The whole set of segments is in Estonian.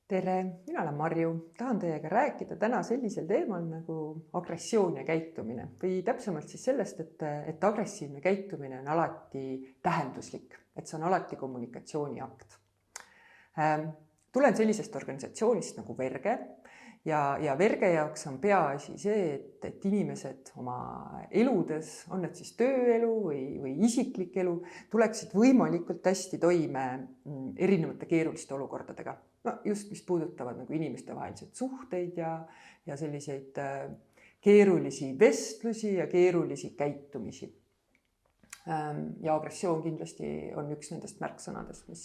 Tere, mina olen Marju. Tahan teiega rääkida täna sellisel teemal nagu agressioon ja käitumine või täpsemalt siis sellest, et agressiivne käitumine on alati tähenduslik, et see on alati kommunikatsiooniakt. Tulen sellisest organisatsioonist nagu Verge ja Verge jaoks on peaasi see, et inimesed oma eludes, on need siis tööelu või isiklik elu, tuleksid võimalikult hästi toime erinevate keeruliste olukordadega. No just, mis puudutavad nagu inimeste vahelised suhteid ja selliseid keerulisi vestlusi ja keerulisi käitumisi. Ja agressioon kindlasti on üks nendest märksõnadest, mis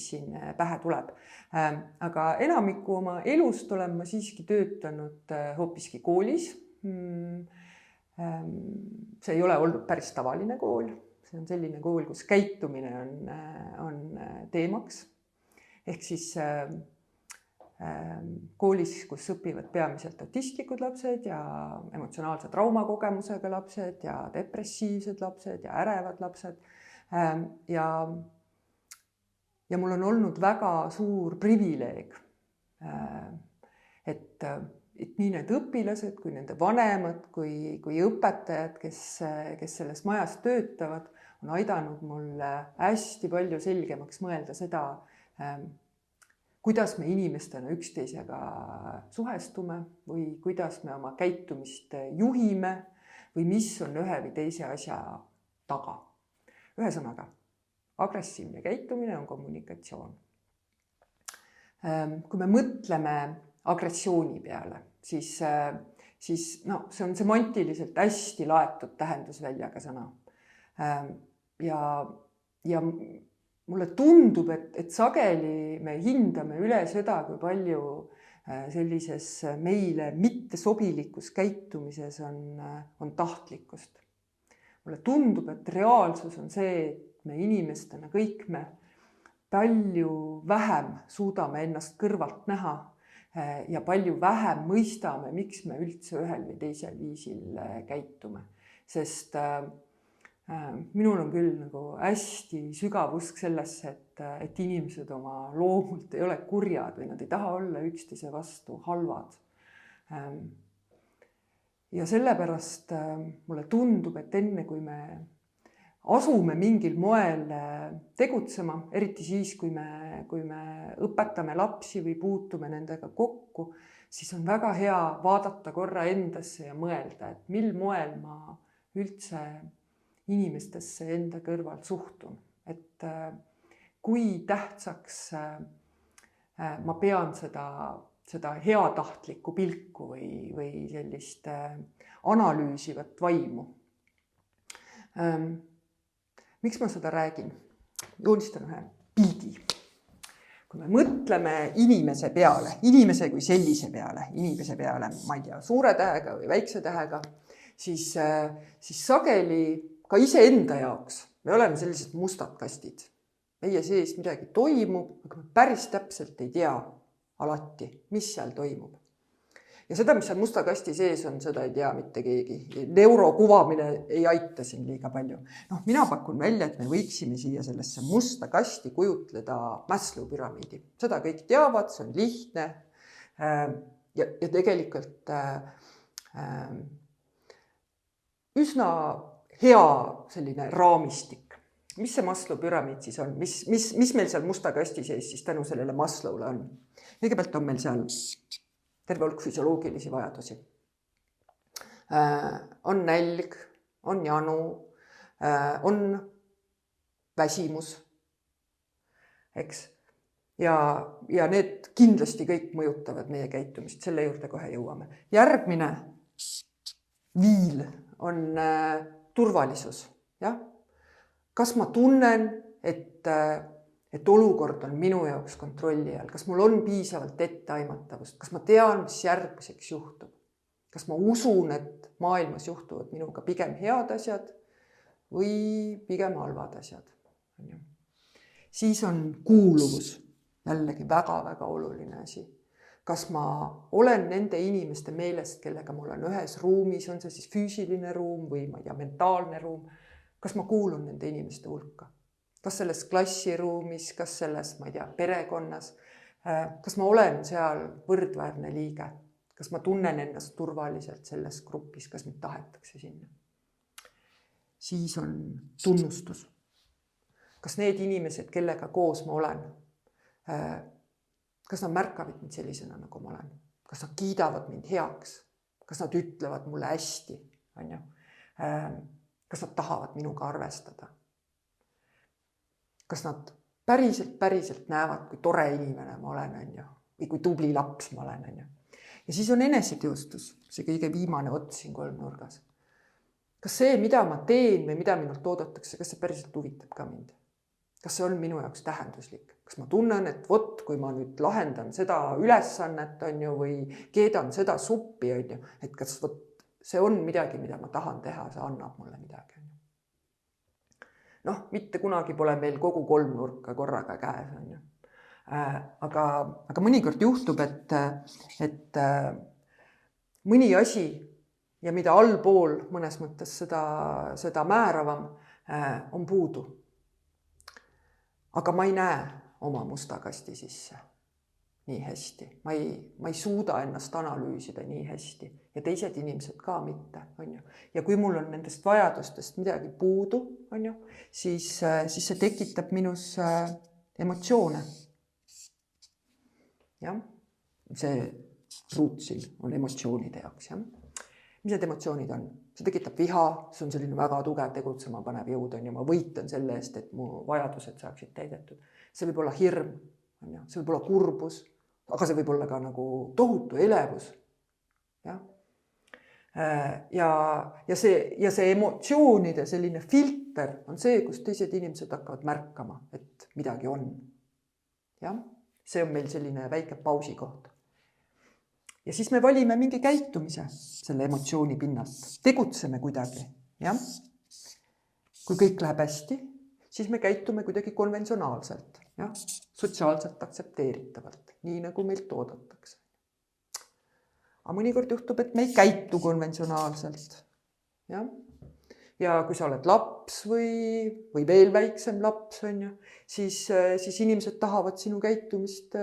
siin pähe tuleb. Aga enamiku oma elust olen ma siiski töötanud hoopiski koolis. See ei ole olnud päris tavaline kool. See on selline kool, kus käitumine on teemaks. Ehk siis koolis, kus õpivad peamiselt autistlikud lapsed ja emotsionaalse traumakogemusega lapsed ja depressiivsed lapsed ja ärevad lapsed. Ja mul on olnud väga suur privileeg, et nii need õpilased kui nende vanemad kui õpetajad, kes selles majas töötavad, on aidanud mulle hästi palju selgemaks mõelda seda, kuidas me inimestena üksteisega suhestume või kuidas me oma käitumist juhime või mis on ühe või teise asja taga. Ühesõnaga, agressiivne käitumine on kommunikatsioon. Kui me mõtleme agressiooni peale, siis see on semantiliselt hästi laetud tähendusväljaga sõna. Ja mulle tundub, et sageli me hindame üle seda, kui palju sellises meile mittesobilikus käitumises on tahtlikkust. Mulle tundub, et reaalsus on see, et me inimestena kõik me palju vähem suudame ennast kõrvalt näha ja palju vähem mõistame, miks me üldse ühel või teisel viisil käitume. Sest minul on küll nagu hästi sügav usk sellesse, et inimesed oma loomult ei ole kurjad või nad ei taha olla üksteise vastu halvad. Ja sellepärast mulle tundub, et enne kui me asume mingil moel tegutsema, eriti siis, kui me õpetame lapsi või puutume nendega kokku, siis on väga hea vaadata korra endasse ja mõelda, et mil moel ma üldse inimestesse enda kõrval suhtun. Et kui tähtsaks ma pean seda heatahtlikku pilku või sellist analüüsivat vaimu. Miks ma seda räägin? Joonistan ühe pildi. Kui me mõtleme inimese peale, inimese kui sellise peale, inimese peale, ma ei tea, suure tähega või väikse tähega, siis sageli ka iseenda jaoks me oleme sellised mustad kastid. Meie sees midagi toimub, aga me päris täpselt ei tea alati, mis seal toimub. Ja seda, mis seal musta kasti sees on, seda ei tea mitte keegi. Neurokuvamine ei aita siin liiga palju. Mina pakun välja, et me võiksime siia sellesse musta kasti kujutleda Maslow püramiidi. Seda kõik teavad, see on lihtne ja tegelikult üsna hea selline raamistik. Mis see Maslow püramiid siis on? Mis meil seal musta kasti sees siis tänu sellele Maslow'le on? Kõigepealt on meil seal terve hulk füsioloogilisi vajadusi. On nälg, on janu, on väsimus, eks? Ja need kindlasti kõik mõjutavad meie käitumist, selle juurde kohe jõuame. Järgmine viil on turvalisus. Ja? Kas ma tunnen, et olukord on minu jaoks kontrolli all? Kas mul on piisavalt etteaimatavust? Kas ma tean, mis järgmiseks juhtub? Kas ma usun, et maailmas juhtuvad minuga pigem head asjad või pigem halvad asjad? Siis on kuuluvus. Jällegi väga-väga oluline asi. Kas ma olen nende inimeste meelest, kellega mul on ühes ruumis, on see siis füüsiline ruum või mentaalne ruum, kas ma kuulun nende inimeste hulka? Kas selles klassiruumis, kas selles, perekonnas, Kas ma olen seal võrdväärne liige? Kas ma tunnen ennast turvaliselt selles grupis, kas mind tahetakse sinna? Siis on tunnustus. Kas need inimesed, kellega koos ma olen, kas nad märkavad mind sellisena, nagu ma olen? Kas nad kiidavad mind heaks? Kas nad ütlevad mulle hästi? Kas nad tahavad minuga arvestada? Kas nad päriselt näevad, kui tore inimene ma olen, või kui tubli laps ma olen. Ja siis on eneseteostus, see kõige viimane ots siin kolmnurgas. Kas see, mida ma teen või mida minult oodatakse, kas see päriselt huvitab ka mind? Kas see on minu jaoks tähenduslik? Kas ma tunnen, et kui ma nüüd lahendan seda ülesannet või keedan seda suppi, et kas see on midagi, mida ma tahan teha, see annab mulle midagi. Mitte kunagi pole meil kogu kolmnurka korraga käes. Aga mõnikord juhtub, et mõni asi ja mida allpool mõnes mõttes seda määravam on puudu. Aga ma ei näe oma musta kasti sisse nii hästi. Ma ei suuda ennast analüüsida nii hästi ja teised inimesed ka mitte. Ja kui mul on nendest vajadustest midagi puudu, siis see tekitab minus emotsioone. Ja, see ruutsil on emotsioonide jaoks. Ja. Mis need emotsioonid on? See tekitab viha, see on selline väga tugev tegutsema panev jõud. Ma võitan selle eest, et mu vajadused saaksid täidetud. See võib olla hirm, see võib olla kurbus, aga see võib olla ka nagu tohutu elevus. Ja see emotsioonide selline filter on see, kus teised inimesed hakkavad märkama, et midagi on. Ja? See on meil selline väike pausi koht. Ja siis me valime mingi käitumise selle emotsiooni pinnalt. Tegutseme kuidagi. Ja? Kui kõik läheb hästi, siis me käitume kuidagi konventsionaalselt. Ja? Sotsiaalselt aktsepteeritavalt. Nii nagu meilt oodatakse. Aga mõnikord juhtub, et me ei käitu konventsionaalselt. Ja kui sa oled laps või veel väiksem laps, siis inimesed tahavad sinu käitumist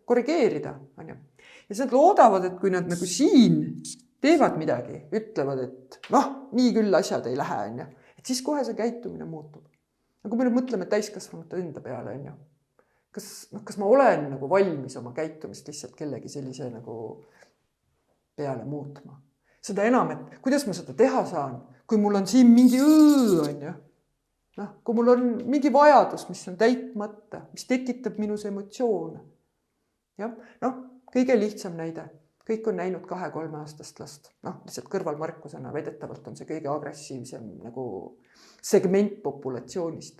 korrigeerida. Ja siis nad loodavad, et kui nad nagu siin teevad midagi, ütlevad, et nii küll asjad ei lähe, et siis kohe see käitumine muutub. Kui me nüüd mõtleme täiskasvanute enda peale, kas ma olen nagu valmis oma käitumist lihtsalt kellegi sellise nagu peale muutma. Seda enam, et kuidas ma seda teha saan, kui mul on siin mingi kui mul on mingi vajadus, mis on täitmata, mis tekitab minus emotsioone. Kõige lihtsam näide. Kõik on näinud 2-3 aastast last. Lihtsalt kõrvalmarkusena vedetavalt on see kõige agressiivsem nagu segment populatsioonist.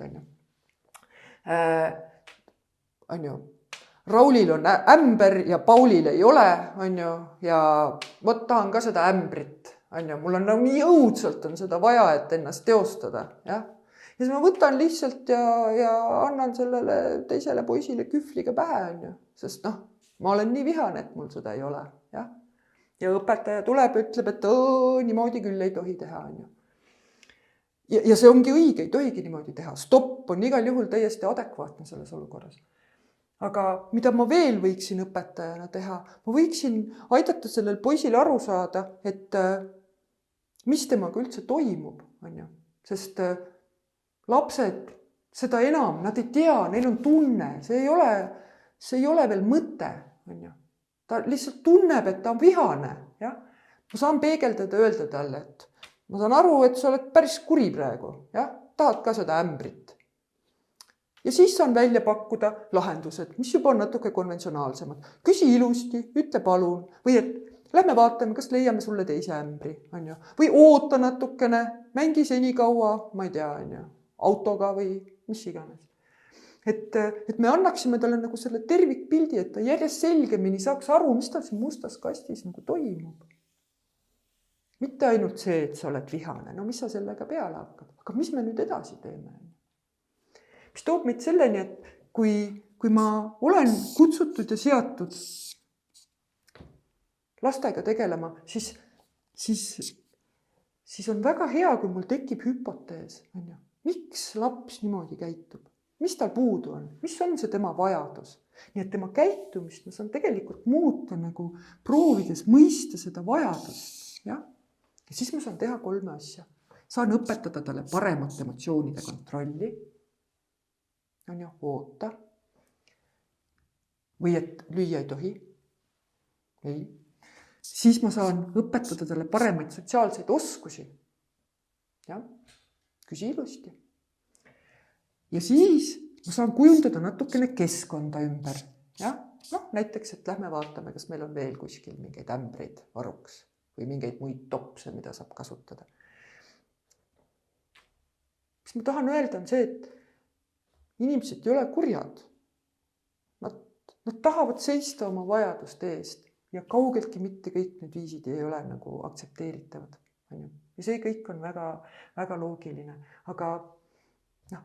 Raulil on ämber ja Paulil ei ole, ja tahan ka seda ämbrit. Mul on nii õudselt on seda vaja, et ennast teostada. Ja siis ma võtan lihtsalt ja annan sellele teisele poisile kühvliga pähe, sest ma olen nii vihane, et mul seda ei ole. Ja õpetaja tuleb ja ütleb, et niimoodi küll ei tohi teha. Ja see ongi õige, ei tohigi niimoodi teha. Stopp on igal juhul täiesti adekvaatne selles olukorras. Aga mida ma veel võiksin õpetajana teha? Ma võiksin aidata sellel poisil aru saada, et mis temaga üldse toimub. Sest lapsed seda enam, nad ei tea, neil on tunne, see ei ole veel mõte. Ta lihtsalt tunneb, et ta on vihane. Ja? Ma saan peegeldada ja öelda talle, et ma saan aru, et sa oled päris kuri praegu. Ja? Tahad ka seda ämbrit. Ja siis saan välja pakkuda lahendused, mis juba on natuke konventsionaalsemad. Küsi ilusti, ütle palun. Või et lähme vaatame, kas leiame sulle teise ämbri. Või oota natukene, mängi senikaua, ma ei tea, autoga või mis iganes. Et me annaksime talle nagu selle tervikpildi, et ta järjest selgemini saaks aru, mis tal siin mustas kastis nagu toimub. Mitte ainult see, et sa oled vihane, mis sa sellega peale hakkad, aga mis me nüüd edasi teeme? Mis toob meid selleni, et kui ma olen kutsutud ja seatud lastega tegelema, siis on väga hea, kui mul tekib hüpotees. Miks laps niimoodi käitub? Mis tal puudu on? Mis on see tema vajadus? nii et tema käitumist ma saan tegelikult muuta nagu proovides mõista seda vajadust, jah. Ja siis ma saan teha 3 asja. Saan õpetada talle paremat emotsioonide kontrolli, on ju, oota. Või et lüüa ei tohi. Ei. Siis ma saan õpetada talle paremaid sotsiaalseid oskusi. Ja, küsi ilusti. Ja siis ma saan kujundada natukene keskkonda ümber. Ja? No, näiteks, et lähme vaatame, kas meil on veel kuskil mingeid ämbreid varuks või mingeid muid topse, mida saab kasutada. Mis ma tahan öelda on see, et inimesed ei ole kurjad. Nad tahavad seista oma vajaduste eest ja kaugeltki mitte kõik need viisid ei ole nagu aktsepteeritavad. Ja see kõik on väga, väga loogiline. Aga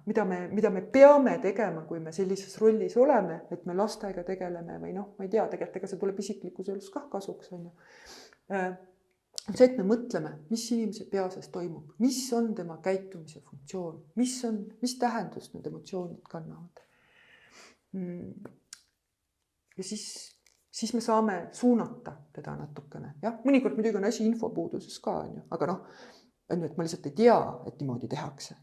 mida me peame tegema, kui me sellises rollis oleme, et me lastega tegeleme või ma ei tea, tegelikult ega see tuleb isiklikus elus kah kasuks. See, et me mõtleme, mis inimese pea sees toimub, mis on tema käitumise funktsioon, mis tähendust need emotsioonid kannavad. Ja siis me saame suunata teda natukene. Ja, mõnikord muidugi on asi infopuuduses ka, aga et ma lihtsalt ei tea, et niimoodi tehakse.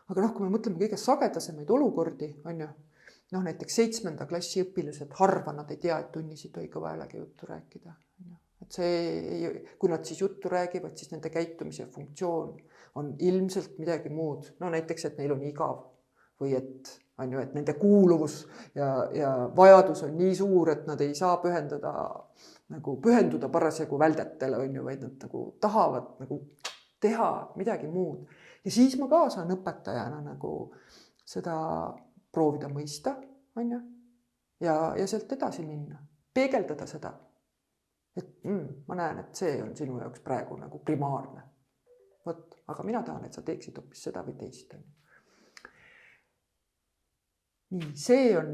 Aga kui me mõtleme kõige sagedasemaid olukordi, näiteks 7. klassi õpilased, harva nad ei tea, et tunnis ei tohi kõva häälega juttu rääkida. Et kui nad siis juttu räägivad, siis nende käitumise funktsioon on ilmselt midagi muud. Näiteks, et neil on igav või et nende kuuluvus ja vajadus on nii suur, et nad ei saa pühenduda parasjagu väldetele, vaid nad tahavad teha midagi muud. Ja siis ma ka saan õpetajana seda proovida mõista, ja sealt edasi minna, peegeldada seda, et ma näen, et see on sinu jaoks praegu primaarne. Aga mina tahan, et sa teeksid hoopis seda või teist. See on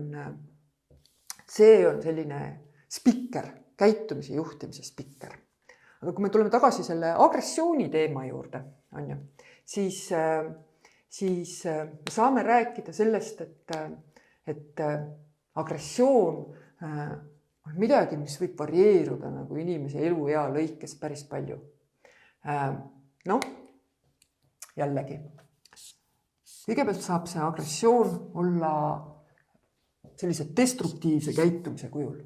selline spikker, käitumise juhtimise spikker. Aga kui me tuleme tagasi selle agressiooni teema juurde, siis saame rääkida sellest, et agressioon on midagi, mis võib varieeruda inimese eluea lõikes päris palju. Jällegi. Kõigepealt saab see agressioon olla sellise destruktiivse käitumise kujul.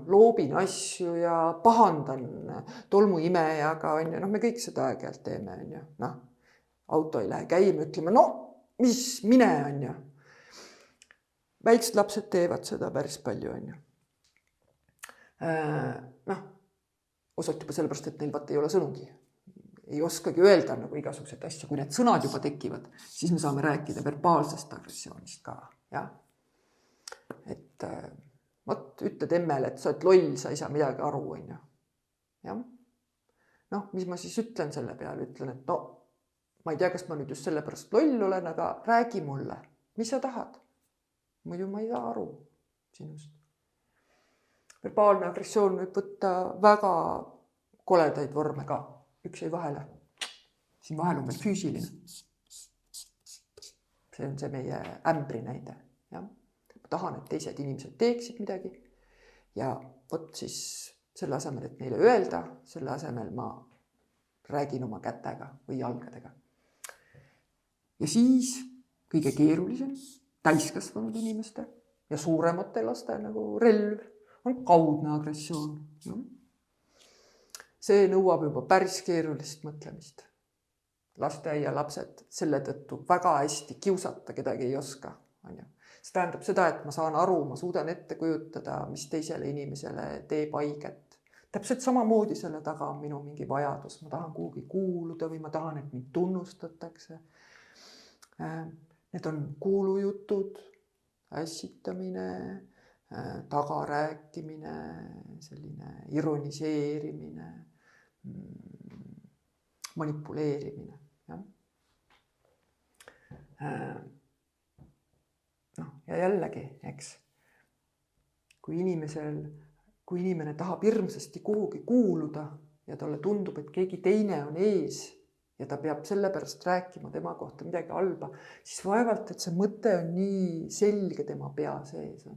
Loobin asju ja pahandan tolmuimejaga, me kõik seda aeg-ajalt teeme, auto ei lähe käima, ütleme, mis mine, väiksed lapsed teevad seda päris palju, osalt juba sellepärast, et neil ei ole sõnugi. Ei oskagi öelda igasugused asju, kui need sõnad juba tekivad, siis me saame rääkida verbaalsest agressioonist ka. Ja? Et ütled emmele, et sa oled loll, sa ei saa midagi aru. Ja? Mis ma siis ütlen selle peale? Ütlen, et ma ei tea, kas ma nüüd just sellepärast loll olen, aga räägi mulle, mis sa tahad? Muidu ma ei saa aru sinust. Verbaalne agressioon võib võtta väga koledaid vorme ka. Üks ei vahele. Siin vahel on veel füüsiline. See on see meie ämbri näide. Ja? Ma tahan, et teised inimesed teeksid midagi. Ja siis selle asemel, et neile öelda, selle asemel ma räägin oma kätega või jalgadega. Ja siis kõige keerulisem täiskasvanud inimeste ja suuremate laste relv on kaudne agressioon. See nõuab juba päris keerulist mõtlemist. Lasteaia lapsed selle tõttu väga hästi kiusata kedagi ei oska. See tähendab seda, et ma saan aru, ma suudan ette kujutada, mis teisele inimesele teeb haiget. Täpselt samamoodi selle taga on minu mingi vajadus. Ma tahan kuhugi kuuluda või ma tahan, et mind tunnustatakse. Need on kuulujutud, ässitamine, tagarääkimine, selline ironiseerimine, manipuleerimine. Ja jällegi, eks, kui inimene tahab hirmsasti kuhugi kuuluda ja talle tundub, et keegi teine on ees ja ta peab sellepärast rääkima tema kohta midagi halba, siis vaevalt, et see mõte on nii selge tema pea sees.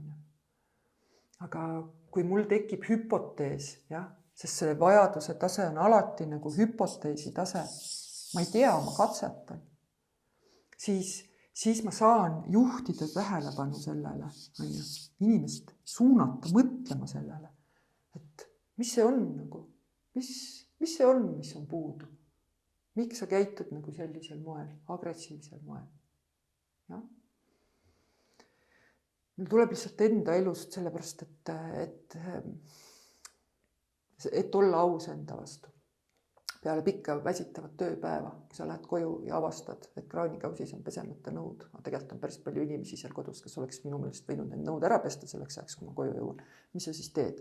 Aga kui mul tekib hüpotees, jah, sest see vajaduse tase on alati nagu hüpoteesi tase, ma ei tea, ma katsetan, siis ma saan juhtida tähelepanu sellele, inimest suunata mõtlema sellele, et mis see on nagu, mis see on, mis on puudu. Miks sa käitud nagu sellisel moel, agressiivsel moel? Ja? Meil tuleb lihtsalt enda elust sellepärast, et olla aus enda vastu. Peale pikka väsitavat tööpäeva, kui sa lähed koju ja avastad, et kraanikausis on pesemata nõud. Tegelikult on päris palju inimesi seal kodus, kes oleks minu meelest võinud need nõud ära pesta selleks ajaks, kui ma koju jõuan. Mis sa siis teed?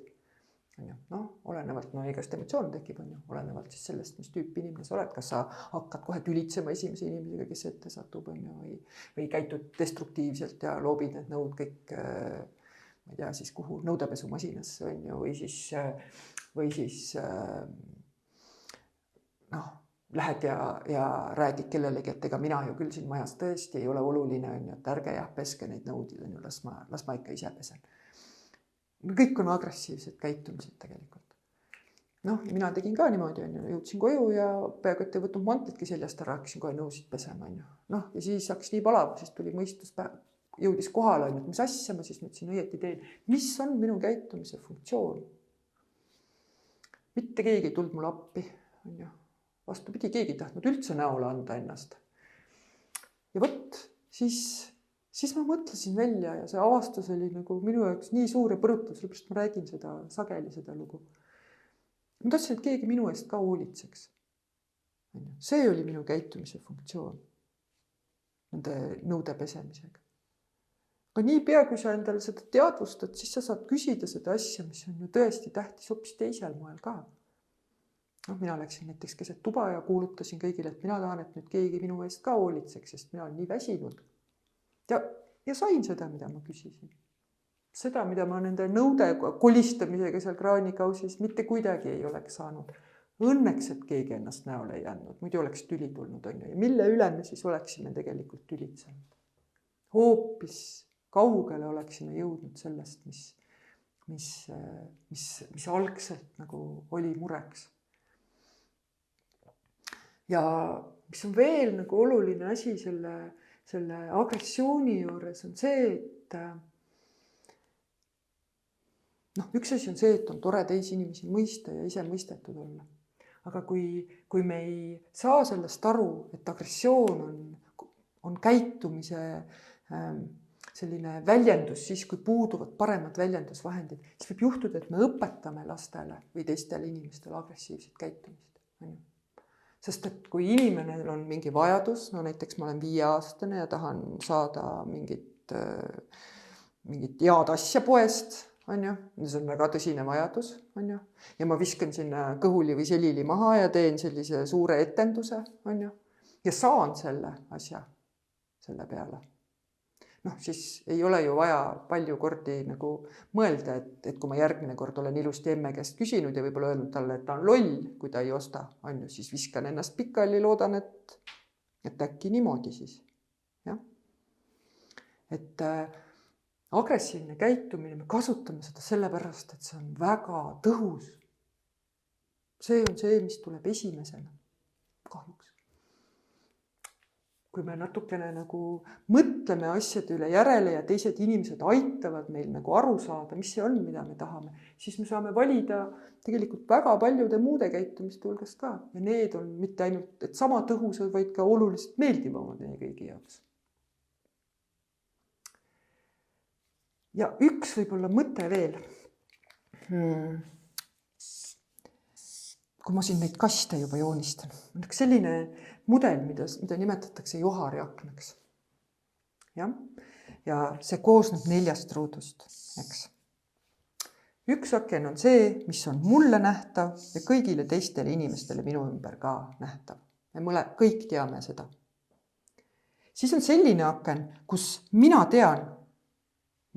Olenevalt, igast emotsioon tekib, olenevalt siis sellest, mis tüüpi inimene sa oled, kas sa hakkad kohe tülitsema esimese inimesega, kes ette satub, või käitud destruktiivselt ja loobid need nõud kõik, ma ei tea siis kuhu, nõudepesumasiinasse, või siis lähed ja räägid kellelegi, et ega mina ju küll siin majas tõesti ei ole oluline, et ärge peske neid nõudid, las ma ikka ise pesen. Kõik on agressiivsed käitumised tegelikult. Mina tegin ka niimoodi, jõudsin koju ja peaaegu et ei võtnud mantlitki seljast ära, hakkasin kohe nõusid pesema. Ja siis hakkas nii palav, siis tuli mõistus, jõudis kohale, et mis asja ma siis nüüd siin õieti teen. Mis on minu käitumise funktsioon? Mitte keegi ei tulnud mulle appi. Vastupidi, keegi ei tahtnud üldse näole anda ennast. Ja võt, siis ma mõtlesin välja ja see avastus oli nagu minu jaoks nii suur ja põrutus, sellepärast ma räägin sageli seda lugu. Ma tahtsin, et keegi minu eest ka hoolitseks. See oli minu käitumise funktsioon nende nõude pesemisega. Aga nii pea, kui sa endale seda teadvustad, siis sa saad küsida seda asja, mis on ju tõesti tähtis hoopis teisel moel ka. Mina läksin näiteks keset tuba ja kuulutasin kõigile, et mina tahan, et nüüd keegi minu eest ka hoolitseks, sest mina olen nii väsinud. Ja sain seda, mida ma küsisin. Seda, mida ma nende nõude kolistamisega seal kraanikausis mitte kuidagi ei oleks saanud. Õnneks, et keegi ennast näole ei andnud, muidu oleks tüli tulnud. Ja mille üle me siis oleksime tegelikult tülitsenud? Hoopis kaugele oleksime jõudnud sellest, mis algselt nagu oli mureks. Ja mis on veel nagu oluline asi selle agressiooni juures on see, et üks asi on see, et on tore teisi inimesi mõista ja ise mõistetud olla. Aga kui me ei saa sellest aru, et agressioon on käitumise selline väljendus, siis kui puuduvad paremad väljendusvahendid, siis võib juhtuda, et me õpetame lastele või teistele inimestele agressiivset käitumist. Sest et kui inimenel on mingi vajadus, näiteks ma olen 5-aastane ja tahan saada mingit head asja poest, see on väga tõsine vajadus, ja ma viskan sinna kõhuli või selili maha ja teen sellise suure etenduse, ja saan selle asja selle peale. Siis ei ole ju vaja palju kordi nagu mõelda, et kui ma järgmine kord olen ilusti emme käest küsinud ja võib-olla öelnud talle, et ta on loll, kui ta ei osta, siis viskan ennast pikali, loodan, et äkki niimoodi siis. Ja? Et agressiivne käitumine, me kasutame seda sellepärast, et see on väga tõhus. See on see, mis tuleb esimesena, kahjuks. Kui me natukene nagu mõtleme asjade üle järele ja teised inimesed aitavad meil nagu aru saada, mis see on, mida me tahame, siis me saame valida tegelikult väga paljude muude käitumiste hulgast ka. Ja need on mitte ainult, et sama tõhusad, vaid ka oluliselt meeldivamad meie kõigi jaoks. Ja üks võib-olla mõte veel. Kui ma siin neid kaste juba joonistan, on üks selline mudel, mida nimetatakse johariaknaks. Ja see koosneb 4 ruudust. Eks? Üks aken on see, mis on mulle nähtav ja kõigile teistele inimestele minu ümber ka nähtav. Me kõik teame seda. Siis on selline aken, kus mina tean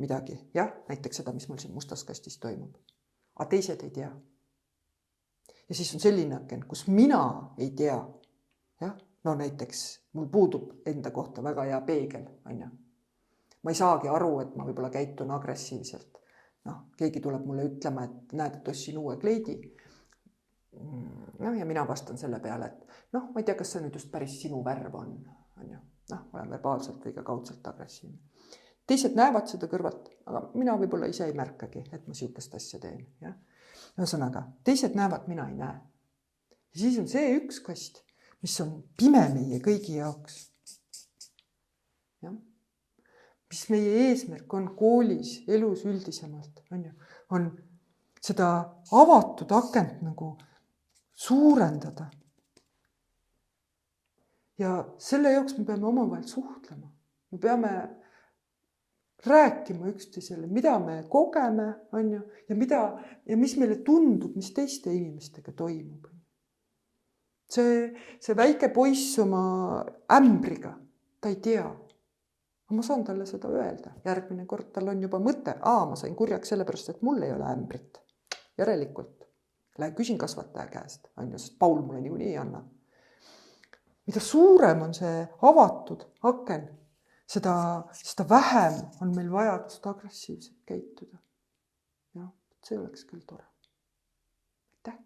midagi, näiteks seda, mis mul siin mustas kastis toimub, aga teised ei tea. Ja siis on selline aken, kus mina ei tea, jah, no näiteks mul puudub enda kohta väga hea peegel, on ju. Ma ei saagi aru, et ma võib-olla käitun agressiivselt. Noh, keegi tuleb mulle ütlema, et näed, et ostsin uue kleidi. No ja mina vastan selle peale, et noh, ma ei tea, kas see nüüd just päris sinu värv on ju. Noh, olen verbaalselt või ka kaudselt agressiivne. Teised näevad seda kõrvalt, aga mina võib-olla ise ei märkagi, et ma siukest asja teen. Ja? Ühesõnaga, teised näevad, mina ei näe. Ja siis on see üks kast, mis on pime meie kõigi jaoks. Ja? Mis meie eesmärk on koolis, elus üldisemalt, on seda avatud akent nagu suurendada. Ja selle jaoks me peame omavahel suhtlema. Me peame rääkima üksteisele, mida me kogeme, ja mis meile tundub, mis teiste inimestega toimub. See väike poiss oma ämbriga, ta ei tea. Ma saan talle seda öelda. Järgmine kord tal on juba mõte. Ma sain kurjaks sellepärast, et mul ei ole ämbrit. Järelikult. Küsin kasvataja käest, sest Paul mulle niikuinii ei anna. Mida suurem on see avatud aken, seda vähem on meil vajadust agressiivselt käituda. Ja, see oleks küll tore. Aitäh!